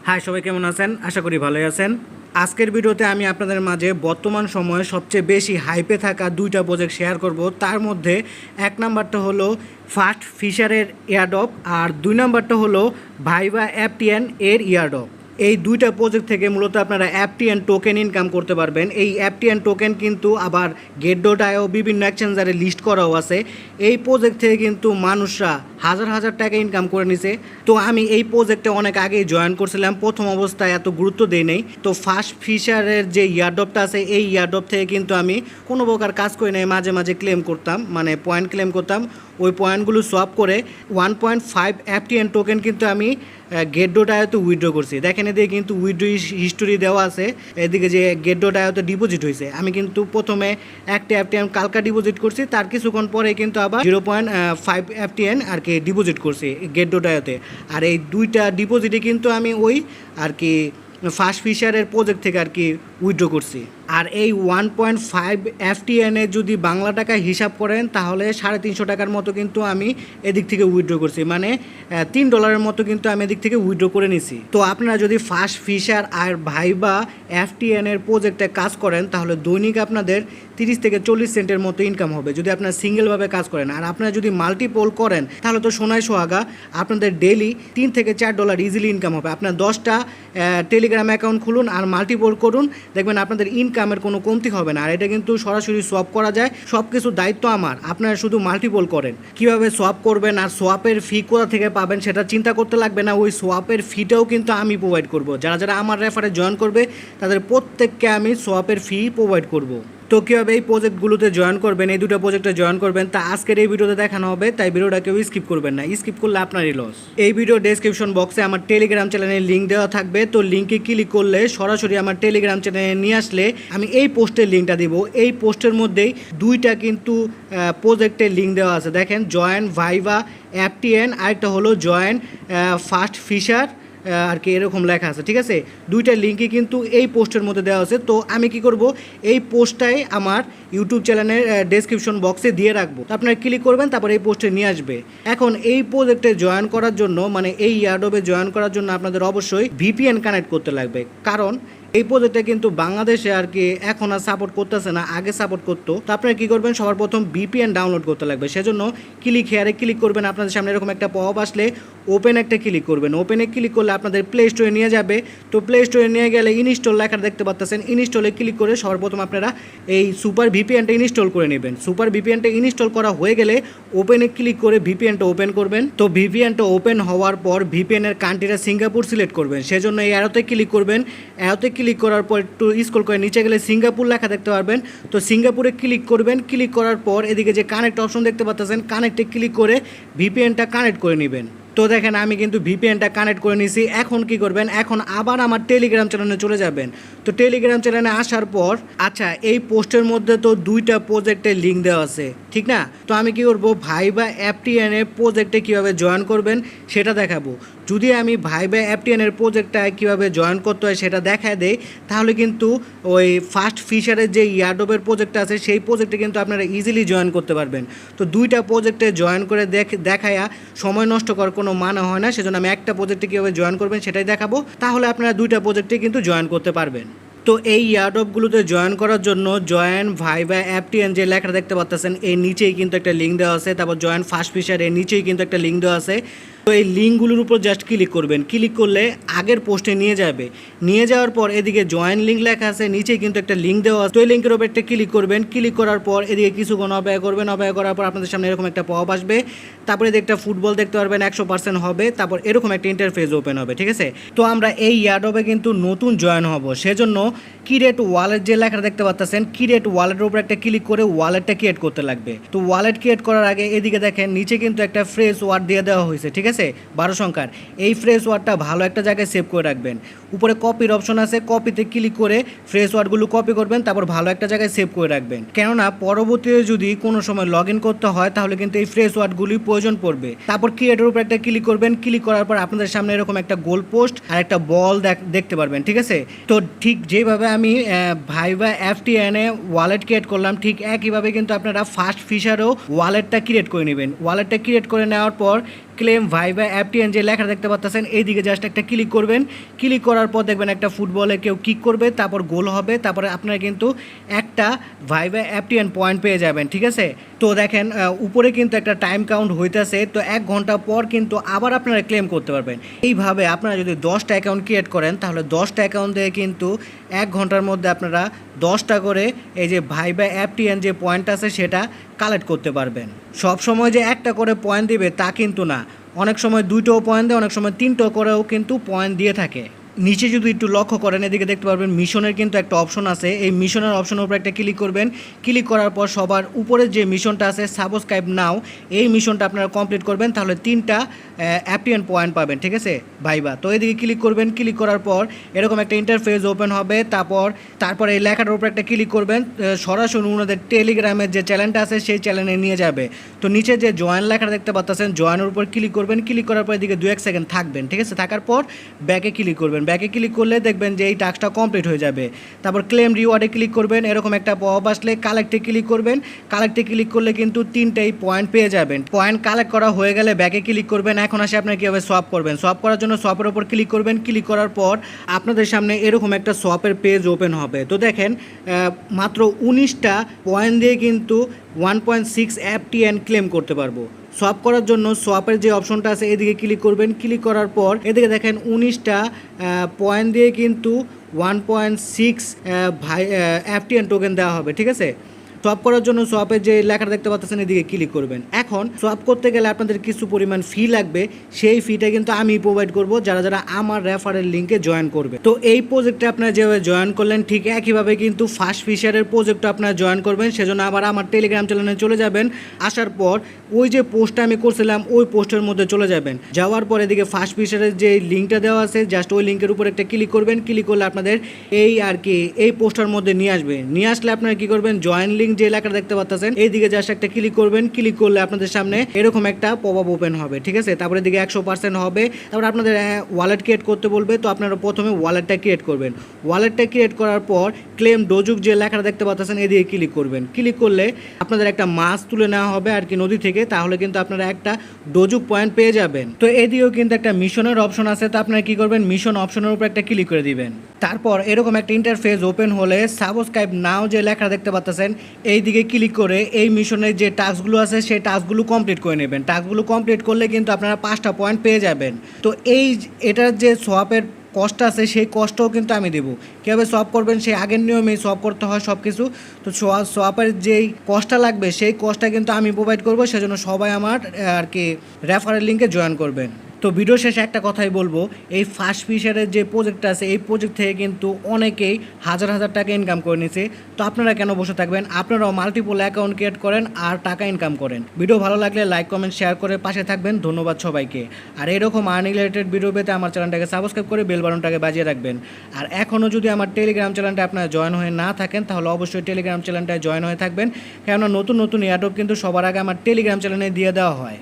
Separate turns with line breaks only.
High, সবাই কেমন আছেন? আশা করি ভালোই আছেন। আজকের ভিডিওতে আমি আপনাদের মাঝে বর্তমান সময়ে সবচেয়ে বেশি হাইপে থাকা দুইটা প্রজেক্ট শেয়ার করব। তার মধ্যে এক নাম্বারটা হলো ফাস্ট ফিশারের এয়ারড্রপ আর দুই নাম্বারটা হলো ভাইবা অ্যাপটিএন এর এয়ারড্রপ। এই দুইটা প্রজেক্ট থেকে মূলত আপনারা অ্যাপটিএন টোকেন ইনকাম করতে পারবেন। এই অ্যাপটিএন টোকেন কিন্তু আবার গেট.আইও বিভিন্ন এক্সচেঞ্জারে লিস্ট করাও আছে। এই প্রজেক্ট থেকে কিন্তু মানুষরা হাজার হাজার টাকা ইনকাম করে নিছে। তো আমি এই প্রজেক্টে অনেক আগেই জয়েন করছিলাম, প্রথম অবস্থায় এত গুরুত্ব দেই নেই। তো ফাস্ট ফিশারের যে ইয়ারড্রপটা আছে এই ইয়ারড্রপ থেকে কিন্তু আমি কোনো প্রকার কাজ করি নাই, মাঝে মাঝে ক্লেম করতাম, মানে পয়েন্ট ক্লেম করতাম। ওই পয়েন্টগুলো সোয়াপ করে 1.5 অ্যাপটিএন টোকেন কিন্তু আমি গেট.আইওতে উইথড্র করছি। দেখেন এদিকে কিন্তু উইথড্র হিস্টোরি দেওয়া আছে, এদিকে যে গেট.আইওতে ডিপোজিট হয়েছে। আমি কিন্তু প্রথমে একটা অ্যাপটিএন কালকা ডিপোজিট করছি, তার কিছুক্ষণ পরে কিন্তু আবার 0.5 অ্যাপটিএন আর কি ডিপোজিট করছি গেট.আইওতে। আর এই দুইটা ডিপোজিটে কিন্তু আমি ওই আর কি ফাস্ট ফিশারের প্রজেক্ট থেকে আর কি উইথড্র করছি। আর এই 1.5 এফটিএনে যদি বাংলা টাকায় হিসাব করেন তাহলে $350 টাকার মতো কিন্তু আমি এদিক থেকে উইথড্র করছি, মানে $3 মতো কিন্তু আমি এদিক থেকে উইথড্র করে নিছি। তো আপনারা যদি ফাস্ট ফিশার আর ভাইবা এফটিএনের প্রজেক্টে কাজ করেন তাহলে দৈনিক আপনাদের 30 থেকে 40 সেন্টের মতো ইনকাম হবে যদি আপনারা সিঙ্গেলভাবে কাজ করেন। আর আপনারা যদি মাল্টিপল করেন তাহলে তো সোনায় সোহাগা, আপনাদের ডেইলি $3 থেকে $4 ইজিলি ইনকাম হবে। আপনার 10টা টেলিগ্রাম অ্যাকাউন্ট খুলুন আর মাল্টিপল করুন, দেখবেন আপনাদের ইনকামের কোনো কমতি হবে না। আর এটা কিন্তু সরাসরি সোয়াপ করা যায়, সব কিছু দায়িত্ব আমার। আপনারা শুধু মাল্টিপল করেন, কিভাবে সোয়াপ করবেন আর সোয়াপের ফি কোথা থেকে পাবেন সেটা চিন্তা করতে লাগবে না। ওই সোয়াপের ফিটাও কিন্তু আমি প্রোভাইড করব। যারা যারা আমার রেফারে জয়েন করবে তাদের প্রত্যেককে আমি সোয়াপের ফি প্রোভাইড করব। তো কীভাবে এই প্রজেক্টগুলোতে জয়েন করবেন, এই দুটো প্রজেক্টে জয়েন করবেন তা আজকের এই ভিডিওতে দেখানো হবে, তাই ভিডিওটা কেউ স্কিপ করবেন না। স্কিপ করলে আপনারই লস। এই ভিডিও ডেসক্রিপশন বক্সে আমার টেলিগ্রাম চ্যানেলের লিঙ্ক দেওয়া থাকবে। তো লিঙ্কে ক্লিক করলে সরাসরি আমার টেলিগ্রাম চ্যানেলে নিয়ে আসলে আমি এই পোস্টের লিঙ্কটা দিব। এই পোস্টের মধ্যেই দুইটা কিন্তু প্রজেক্টের লিঙ্ক দেওয়া আছে। দেখেন, জয়েন ভাইবা অ্যাপটিএন, আরেকটা হলো জয়েন ফাস্ট ফিশার আর কি, এরকম লেখা আছে। ঠিক আছে, দুইটা লিঙ্কই কিন্তু এই পোস্টের মধ্যে দেওয়া আছে। তো আমি কি করব, এই পোস্টটাই আমার ইউটিউব চ্যানেলের ডেসক্রিপশন বক্সে দিয়ে রাখবো। তো আপনারা ক্লিক করবেন, তারপর এই পোস্টে নিয়ে আসবে। এখন এই প্রজেক্টে জয়েন করার জন্য, মানে এই ইয়ারড্রপে জয়েন করার জন্য আপনাদের অবশ্যই ভিপিএন কানেক্ট করতে লাগবে। কারণ এই প্রজেক্টটা কিন্তু বাংলাদেশে আর কি এখন আর সাপোর্ট করতেছে না, আগে সাপোর্ট করতো। তো আপনারা কী করবেন, সবার প্রথম ভিপিএন ডাউনলোড করতে লাগবে। সেজন্য ক্লিক হেয়ারে ক্লিক করবেন। আপনাদের সামনে এরকম একটা পপ আসলে ওপেন একটা ক্লিক করবেন। ওপেনে ক্লিক করলে আপনাদের প্লে স্টোরে নিয়ে যাবে। তো প্লে স্টোরে নিয়ে গেলে ইনস্টল লেখা দেখতে পাচ্ছেন, ইনস্টলে ক্লিক করে সবার প্রথম আপনারা এই সুপার ভিপিএনটা ইনস্টল করে নেবেন। সুপার ভিপিএনটা ইনস্টল করা হয়ে গেলে ওপেনে ক্লিক করে ভিপিএনটা ওপেন করবেন। তো ভিপিএনটা ওপেন হওয়ার পর ভিপিএনের কান্ট্রিটা সিঙ্গাপুর সিলেক্ট করবেন। সেজন্য এই অ্যারোতে ক্লিক করবেন। অ্যারোতে ক্লিক করার পর একটু স্ক্রল করে নিচে গেলে সিঙ্গাপুর লেখা দেখতে পারবেন। তো সিঙ্গাপুরে ক্লিক করবেন। ক্লিক করার পর এদিকে যে কানেক্ট অপশন দেখতে পাচ্ছেন, কানেক্টে ক্লিক করে ভিপিএনটা কানেক্ট করে নেবেন। তো দেখেন আমি কিন্তু ভিপিএনটা কানেক্ট করে নিয়েছি। এখন কি করবেন, এখন আবার আমার টেলিগ্রাম চ্যানেলে চলে যাবেন। তো টেলিগ্রাম চ্যানেলে আসার পর, আচ্ছা এই পোস্টের মধ্যে তো দুইটা প্রজেক্টের লিঙ্ক দেওয়া আছে, ঠিক না? তো আমি কি করব, ভাইবা অ্যাপটিএনের প্রজেক্টে কীভাবে জয়েন করবেন সেটা দেখাবো। যদি আমি ভাইবা অ্যাপটিএনের প্রজেক্টটায় কীভাবে জয়েন করতে হয় সেটা দেখায় দেই, তাহলে কিন্তু ওই ফাস্ট ফিশারের যে ইয়ারড্রপের প্রজেক্ট আছে সেই প্রজেক্টে কিন্তু আপনারা ইজিলি জয়েন করতে পারবেন। তো দুইটা প্রজেক্টে জয়েন করে দেখায়া সময় নষ্ট করার কোনো মানে হয় না। সেজন্য আমি একটা প্রজেক্টে কীভাবে জয়েন করবেন সেটাই দেখাবো, তাহলে আপনারা দুইটা প্রজেক্টে কিন্তু জয়েন করতে পারবেন। তো এই ইয়ারড্রপগুলোতে জয়েন করার জন্য জয়েন ভাইবা অ্যাপটিএন যে লেখাটা দেখতে পাচ্ছেন এর নিচেই কিন্তু একটা লিঙ্ক দেওয়া আছে। তারপর জয়েন ফাস্ট ফিশার এর নিচেই কিন্তু একটা লিঙ্ক দেওয়া আছে। তো এই লিঙ্কগুলোর উপর জাস্ট ক্লিক করবেন। ক্লিক করলে আগের পোস্টে নিয়ে যাবে। নিয়ে যাওয়ার পর এদিকে জয়েন লিঙ্ক লেখা আছে, নিচেই কিন্তু একটা লিঙ্ক দেওয়া আছে। তো এই লিঙ্কের উপর একটা ক্লিক করবেন। ক্লিক করার পর এদিকে কিছুক্ষণ অপেক্ষা করবেন। অপেক্ষা করার পর আপনাদের সামনে এরকম একটা পপ আসবে। তারপরে এদিকে একটা ফুটবল দেখতে পারবেন, 100% হবে। তারপর এরকম একটা ইন্টারফেস ওপেন হবে। ঠিক আছে, তো আমরা এই ইয়ারড্রপে কিন্তু নতুন জয়েন হব। সেজন্য ক্রিয়েট ওয়ালেট যে লেখাটা দেখতে পাচ্ছেন, ক্রিয়েট ওয়ালেটের উপর একটা ক্লিক করে ওয়ালেটটা ক্রিয়েট করতে লাগবে। তো ওয়ালেট ক্রিয়েট করার আগে এদিকে দেখেন নিচে কিন্তু একটা ফ্রেশ ওয়ার্ড দিয়ে দেওয়া হয়েছে। ঠিক আছে, 12 সংখ্যার এই ফ্রেশ ওয়ার্ডটা ভালো একটা জায়গায় সেভ করে রাখবেন। উপরে কপির অপশন আছে, কপিতে ক্লিক করে ফ্রেশ ওয়ার্ডগুলো কপি করবেন, তারপর ভালো একটা জায়গায় সেভ করে রাখবেন। কেননা পরবর্তীতে যদি কোনো সময় লগ ইন করতে হয় তাহলে কিন্তু এই ফ্রেশ ওয়ার্ডগুলি প্রয়োজন পড়বে। তারপর ক্রিয়েটের উপর একটা ক্লিক করবেন। ক্লিক করার পর আপনাদের সামনে এরকম একটা গোল পোস্ট আর একটা বল দেখতে পারবেন। ঠিক আছে, তো ঠিক যেভাবে আমি ভাইবা এফটিএনে ওয়ালেট ক্রিয়েট করলাম, ঠিক একইভাবে কিন্তু আপনারা ফাস্ট ফিশারও ওয়ালেটটা ক্রিয়েট করে নেবেন। ওয়ালেটটা ক্রিয়েট করে নেওয়ার পর ক্লেম ভাইবা অ্যাপটিএন যে লেখা দেখতে পাচ্ছেন এইদিকে জাস্ট একটা ক্লিক করবেন। ক্লিক করার পর দেখবেন একটা ফুটবলে কেউ কিক করবে, তারপর গোল হবে, তারপরে আপনারা কিন্তু একটা ভাইবা অ্যাপটিএন পয়েন্ট পেয়ে যাবেন। ঠিক আছে, তো দেখেন উপরে কিন্তু একটা টাইম কাউন্ট হইতেছে, তো 1 ঘন্টা পর কিন্তু আবার আপনারা ক্লেম করতে পারবেন। এইভাবে আপনারা যদি 10টা অ্যাকাউন্ট ক্রিয়েট করেন তাহলে 10টা অ্যাকাউন্ট দিয়ে কিন্তু 1 ঘন্টার মধ্যে আপনারা 10টা করে এই যে ভাইবা অ্যাপটিএন যে পয়েন্ট আছে সেটা কালেক্ট করতে পারবেন। সব সময় যে একটা করে পয়েন্ট দিবে তা কিন্তু না, অনেক সময় 2টোও পয়েন্ট দেয়, অনেক সময় 3টো করেও কিন্তু পয়েন্ট দিয়ে থাকে। নিচে যদি একটু লক্ষ্য করেন এদিকে দেখতে পারবেন মিশনের কিন্তু একটা অপশন আছে। এই মিশনের অপশনের উপর একটা ক্লিক করবেন। ক্লিক করার পর সবার উপরে যে মিশনটা আছে সাবস্ক্রাইব নাও, এই মিশনটা আপনারা কমপ্লিট করবেন, তাহলে 3টা অ্যাপটিএন পয়েন্ট পাবেন। ঠিক আছে ভাইবা, তো এদিকে ক্লিক করবেন। ক্লিক করার পর এরকম একটা ইন্টারফেস ওপেন হবে। তারপর এই লেখাটার উপর একটা ক্লিক করবেন, সরাসরি ওনাদের টেলিগ্রামের যে চ্যানেলটা আছে সেই চ্যানেলে নিয়ে যাবে। তো নিচে যে জয়েন লেখাটা দেখতে পাচ্ছেন, জয়েনের উপর ক্লিক করবেন। ক্লিক করার পর এদিকে 2-1 সেকেন্ড থাকবেন। ঠিক আছে, থাকার পর ব্যাকে ক্লিক করবেন। ব্যাকে ক্লিক করলে দেখবেন যে এই টাস্কটা কমপ্লিট হয়ে যাবে। তারপর ক্লেম রিওয়ার্ডে ক্লিক করবেন। এরকম একটা পপ আসলে কালেক্টে ক্লিক করবেন। কালেক্টে ক্লিক করলে কিন্তু 3টাই পয়েন্ট পেয়ে যাবেন। পয়েন্ট কালেক্ট করা হয়ে গেলে ব্যাকে ক্লিক করবেন। এখন আসে আপনার কীভাবে সোয়াপ করবেন। সোয়াপ করার জন্য সোয়াপের ওপর ক্লিক করবেন। ক্লিক করার পর আপনাদের সামনে এরকম একটা সোয়াপের পেজ ওপেন হবে। তো দেখেন মাত্র 19টা পয়েন্ট দিয়ে কিন্তু 1.6 অ্যাপটিএন ক্লেম করতে পারবো। সোয়াপ করার জন্য সোয়াপের যে অপশনটা আছে এদিকে ক্লিক করবেন। ক্লিক করার পর এদিকে দেখেন 19টা পয়েন্ট দিয়ে কিন্তু 1.6 অ্যাপটিএন টোকেন দেওয়া হবে। ঠিক আছে, সোয়াপ করার জন্য সোয়াপের যে লেখাটা দেখতে পাচ্ছেন এদিকে ক্লিক করবেন। এখন সোয়াপ করতে গেলে আপনাদের কিছু পরিমাণ ফি লাগবে, সেই ফিটা কিন্তু আমি প্রোভাইড করব যারা যারা আমার রেফারেল লিঙ্কে জয়েন করবে। তো এই প্রজেক্টে আপনারা যেভাবে জয়েন করলেন ঠিক একইভাবে কিন্তু ফার্স্ট ফিশারের প্রজেক্টটা আপনারা জয়েন করবেন। সেজন্য আবার আমার টেলিগ্রাম চ্যানেলে চলে যাবেন। আসার পর ওই যে পোস্টটা আমি করছিলাম ওই পোস্টের মধ্যে চলে যাবেন। যাওয়ার পর এদিকে ফার্স্ট ফিশারের যে লিঙ্কটা দেওয়া আছে জাস্ট ওই লিঙ্কের উপর একটা ক্লিক করবেন। ক্লিক করলে আপনাদের এই পোস্টার মধ্যে নিয়ে আসবে। নিয়ে আসলে আপনারা কি করবেন, জয়েন লিঙ্ক যে লেখাটা দেখতে পাচ্ছেন এইদিকে জাস্ট একটা ক্লিক করবেন। ক্লিক করলে আপনাদের সামনে এরকম একটা পপ আপ ওপেন হবে। ঠিক আছে, তারপরে এদিকে 100% হবে। তারপর আপনাদের ওয়ালেট ক্রিয়েট করতে বলবে। তো আপনারা প্রথমে ওয়ালেটটা ক্রিয়েট করবেন। ওয়ালেটটা ক্রিয়েট করার পর ক্লেম ডোজুক যে লেখাটা দেখতে পাচ্ছেন এদিকে ক্লিক করবেন। ক্লিক করলে আপনাদের একটা মাছ তুলে নেওয়া হবে আর কি নদী থেকে, তাহলে কিন্তু আপনারা একটা ডোজুক পয়েন্ট পেয়ে যাবেন। তো এদিকেও কিন্তু একটা মিশনের অপশন আছে। তো আপনারা কি করবেন, মিশন অপশনের উপর একটা ক্লিক করে দিবেন। তারপর এরকম একটা ইন্টারফেস ওপেন হলে সাবস্ক্রাইব নাও যে লেখাটা দেখতে পাচ্ছেন এই দিকে ক্লিক করে এই মিশনের যে টাস্কগুলো আছে সেই টাস্কগুলো কমপ্লিট করে নেবেন। টাস্কগুলো কমপ্লিট করলে কিন্তু আপনারা 5টা পয়েন্ট পেয়ে যাবেন। তো এটার যে সোয়াপের কষ্ট আছে সেই কষ্টও কিন্তু আমি দেবো। কীভাবে সোয়াপ করবেন সেই আগের নিয়মেই সোয়াপ করতে হয় সব কিছু। তো সোয়াপের যেই কষ্টটা লাগবে সেই কষ্টটা কিন্তু আমি প্রোভাইড করবো। সেজন্য সবাই আমার আর কি রেফারেল লিঙ্কে জয়েন করবেন। তো ভিডিও শেষে একটা কথাই বলবো, এই ফার্স্ট ফিশারের যে প্রজেক্টটা আছে এই প্রজেক্ট থেকে কিন্তু অনেকেই হাজার হাজার টাকা ইনকাম করে নিছে। তো আপনারা কেন বসে থাকবেন, আপনারাও মাল্টিপল অ্যাকাউন্ট ক্রিয়েট করেন আর টাকা ইনকাম করেন। ভিডিও ভালো লাগলে লাইক কমেন্ট শেয়ার করে পাশে থাকবেন। ধন্যবাদ সবাইকে। আর এরকম আর্নিং রিলেটেড ভিডিও পেতে আমার চ্যানেলটাকে সাবস্ক্রাইব করে বেল বাটনটাকে বাজিয়ে রাখবেন। আর এখনও যদি আমার টেলিগ্রাম চ্যানেলটা আপনারা জয়েন হয়ে না থাকেন তাহলে অবশ্যই টেলিগ্রাম চ্যানেলটায় জয়েন হয়ে থাকবেন, কেননা নতুন নতুন এয়ারড্রপ কিন্তু সবার আগে আমার টেলিগ্রাম চ্যানেলে দিয়ে দেওয়া হয়।